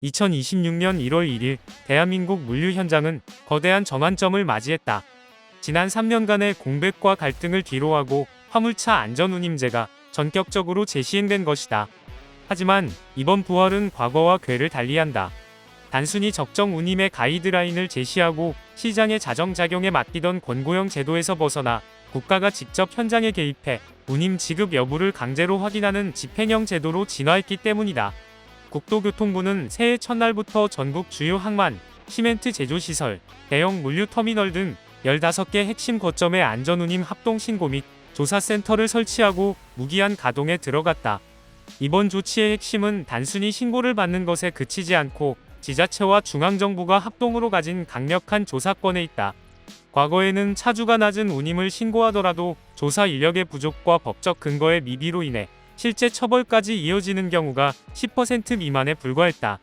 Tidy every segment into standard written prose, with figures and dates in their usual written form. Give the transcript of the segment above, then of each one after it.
2026년 1월 1일 대한민국 물류 현장은 거대한 전환점을 맞이했다. 지난 3년간의 공백과 갈등을 뒤로하고 화물차 안전운임제가 전격적으로 재시행된 것이다. 하지만 이번 부활은 과거와 궤를 달리한다. 단순히 적정 운임의 가이드라인을 제시하고 시장의 자정작용에 맡기던 권고형 제도에서 벗어나 국가가 직접 현장에 개입해 운임 지급 여부를 강제로 확인하는 집행형 제도로 진화했기 때문이다. 국토교통부는 새해 첫날부터 전국 주요 항만, 시멘트 제조시설, 대형 물류터미널 등 15개 핵심 거점의 안전운임 합동신고 및 조사센터를 설치하고 무기한 가동에 들어갔다. 이번 조치의 핵심은 단순히 신고를 받는 것에 그치지 않고 지자체와 중앙정부가 합동으로 가진 강력한 조사권에 있다. 과거에는 차주가 낮은 운임을 신고하더라도 조사 인력의 부족과 법적 근거의 미비로 인해 실제 처벌까지 이어지는 경우가 10% 미만에 불과했다.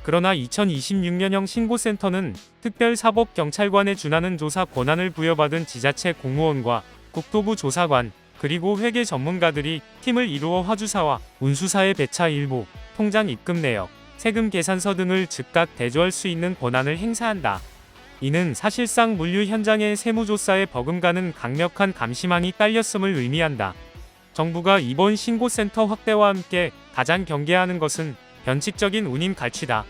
그러나 2026년형 신고센터는 특별사법경찰관에 준하는 조사 권한을 부여받은 지자체 공무원과 국토부 조사관, 그리고 회계 전문가들이 팀을 이루어 화주사와 운수사의 배차 일부, 통장 입금 내역, 세금 계산서 등을 즉각 대조할 수 있는 권한을 행사한다. 이는 사실상 물류 현장의 세무조사에 버금가는 강력한 감시망이 깔렸음을 의미한다. 정부가 이번 신고센터 확대와 함께 가장 경계하는 것은 변칙적인 운임 갈취다.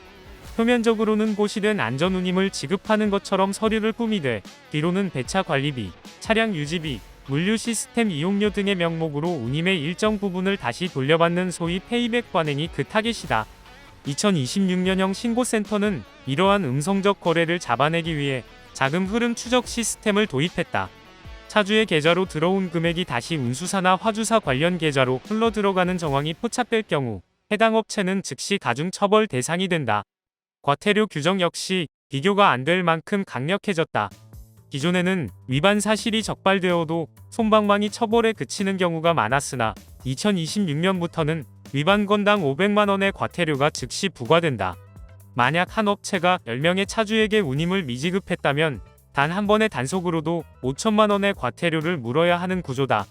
표면적으로는 고시된 안전운임을 지급하는 것처럼 서류를 꾸미되 뒤로는 배차 관리비, 차량 유지비, 물류 시스템 이용료 등의 명목으로 운임의 일정 부분을 다시 돌려받는 소위 페이백 관행이 그 타겟이다. 2026년형 신고센터는 이러한 음성적 거래를 잡아내기 위해 자금 흐름 추적 시스템을 도입했다. 차주의 계좌로 들어온 금액이 다시 운수사나 화주사 관련 계좌로 흘러들어가는 정황이 포착될 경우 해당 업체는 즉시 가중처벌 대상이 된다. 과태료 규정 역시 비교가 안 될 만큼 강력해졌다. 기존에는 위반 사실이 적발되어도 솜방망이 처벌에 그치는 경우가 많았으나 2026년부터는 위반 건당 500만 원의 과태료가 즉시 부과된다. 만약 한 업체가 10명의 차주에게 운임을 미지급했다면 단 한 번의 단속으로도 5천만 원의 과태료를 물어야 하는 구조다.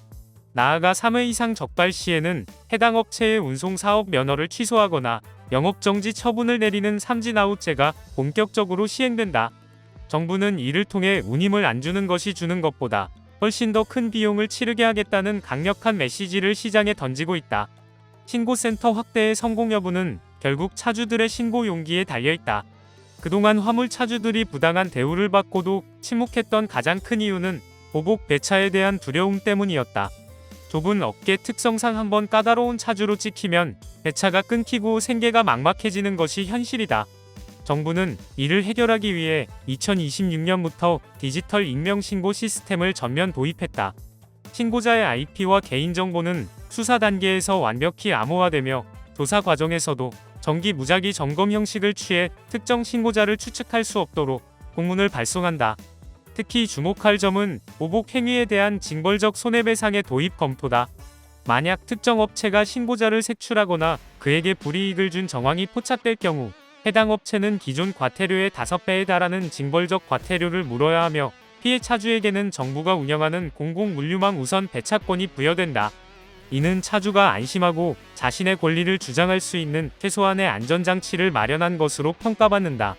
나아가 3회 이상 적발 시에는 해당 업체의 운송 사업 면허를 취소하거나 영업정지 처분을 내리는 삼진아웃제가 본격적으로 시행된다. 정부는 이를 통해 운임을 안 주는 것이 주는 것보다 훨씬 더 큰 비용을 치르게 하겠다는 강력한 메시지를 시장에 던지고 있다. 신고센터 확대의 성공 여부는 결국 차주들의 신고 용기에 달려있다. 그동안 화물 차주들이 부당한 대우를 받고도 침묵했던 가장 큰 이유는 보복 배차에 대한 두려움 때문이었다. 좁은 업계 특성상 한번 까다로운 차주로 찍히면 배차가 끊기고 생계가 막막해지는 것이 현실이다. 정부는 이를 해결하기 위해 2026년부터 디지털 익명신고 시스템을 전면 도입했다. 신고자의 IP와 개인정보는 수사 단계에서 완벽히 암호화되며 조사 과정에서도 정기 무작위 점검 형식을 취해 특정 신고자를 추측할 수 없도록 공문을 발송한다. 특히 주목할 점은 보복 행위에 대한 징벌적 손해배상의 도입 검토다. 만약 특정 업체가 신고자를 색출하거나 그에게 불이익을 준 정황이 포착될 경우 해당 업체는 기존 과태료의 5배에 달하는 징벌적 과태료를 물어야 하며 피해 차주에게는 정부가 운영하는 공공물류망 우선 배차권이 부여된다. 이는 차주가 안심하고 자신의 권리를 주장할 수 있는 최소한의 안전장치를 마련한 것으로 평가받는다.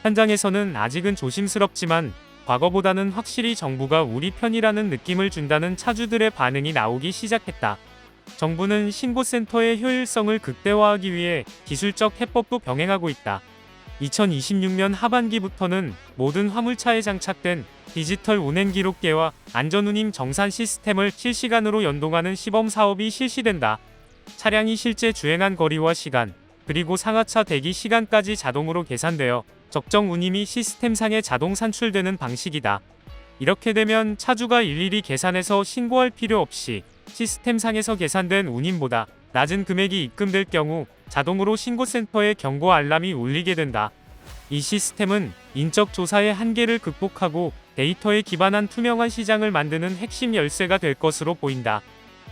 현장에서는 아직은 조심스럽지만 과거보다는 확실히 정부가 우리 편이라는 느낌을 준다는 차주들의 반응이 나오기 시작했다. 정부는 신고센터의 효율성을 극대화하기 위해 기술적 해법도 병행하고 있다. 2026년 하반기부터는 모든 화물차에 장착된 디지털 운행 기록계와 안전운임 정산 시스템을 실시간으로 연동하는 시범 사업이 실시된다. 차량이 실제 주행한 거리와 시간, 그리고 상하차 대기 시간까지 자동으로 계산되어 적정 운임이 시스템상에 자동 산출되는 방식이다. 이렇게 되면 차주가 일일이 계산해서 신고할 필요 없이 시스템상에서 계산된 운임보다 낮은 금액이 입금될 경우 자동으로 신고센터에 경고 알람이 울리게 된다. 이 시스템은 인적 조사의 한계를 극복하고 데이터에 기반한 투명한 시장을 만드는 핵심 열쇠가 될 것으로 보인다.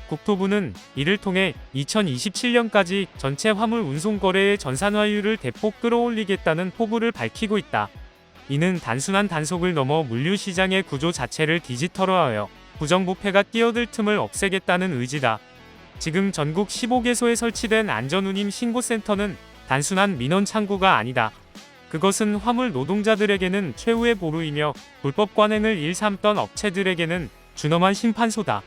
국토부는 이를 통해 2027년까지 전체 화물 운송 거래의 전산화율을 대폭 끌어올리겠다는 포부를 밝히고 있다. 이는 단순한 단속을 넘어 물류 시장의 구조 자체를 디지털화하여 부정부패가 끼어들 틈을 없애겠다는 의지다. 지금 전국 15개소에 설치된 안전운임 신고센터는 단순한 민원 창구가 아니다. 그것은 화물 노동자들에게는 최후의 보루이며 불법 관행을 일삼던 업체들에게는 준엄한 심판소다.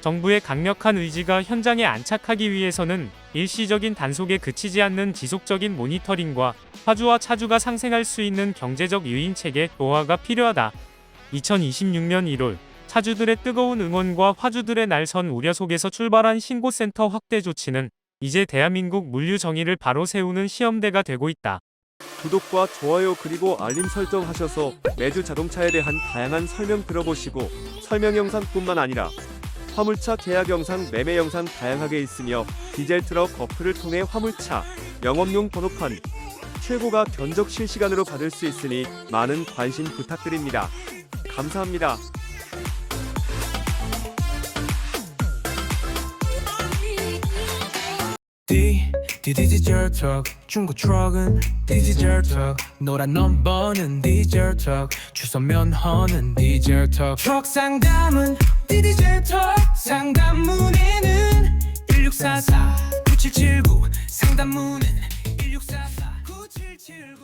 정부의 강력한 의지가 현장에 안착하기 위해서는 일시적인 단속에 그치지 않는 지속적인 모니터링과 화주와 차주가 상생할 수 있는 경제적 유인책의 도화가 필요하다. 2026년 1월 차주들의 뜨거운 응원과 화주들의 날선 우려 속에서 출발한 신고센터 확대 조치는 이제 대한민국 물류 정의를 바로 세우는 시험대가 되고 있다. 구독과 좋아요 그리고 알림 설정하셔서 매주 자동차에 대한 다양한 설명 들어보시고 설명 영상뿐만 아니라 화물차 계약 영상, 매매 영상 다양하게 있으며 디젤 트럭 어플을 통해 화물차 영업용 번호판 최고가 견적 실시간으로 받을 수 있으니 많은 관심 부탁드립니다. 감사합니다. 디지털 턱 중고 트럭은 디지털 턱 노란 넘버는 디지털 턱 주소 면허는 디지털 턱 트럭 상담은 디지털 턱 상담 문의는 1644 9779 상담 문의는 1644 9779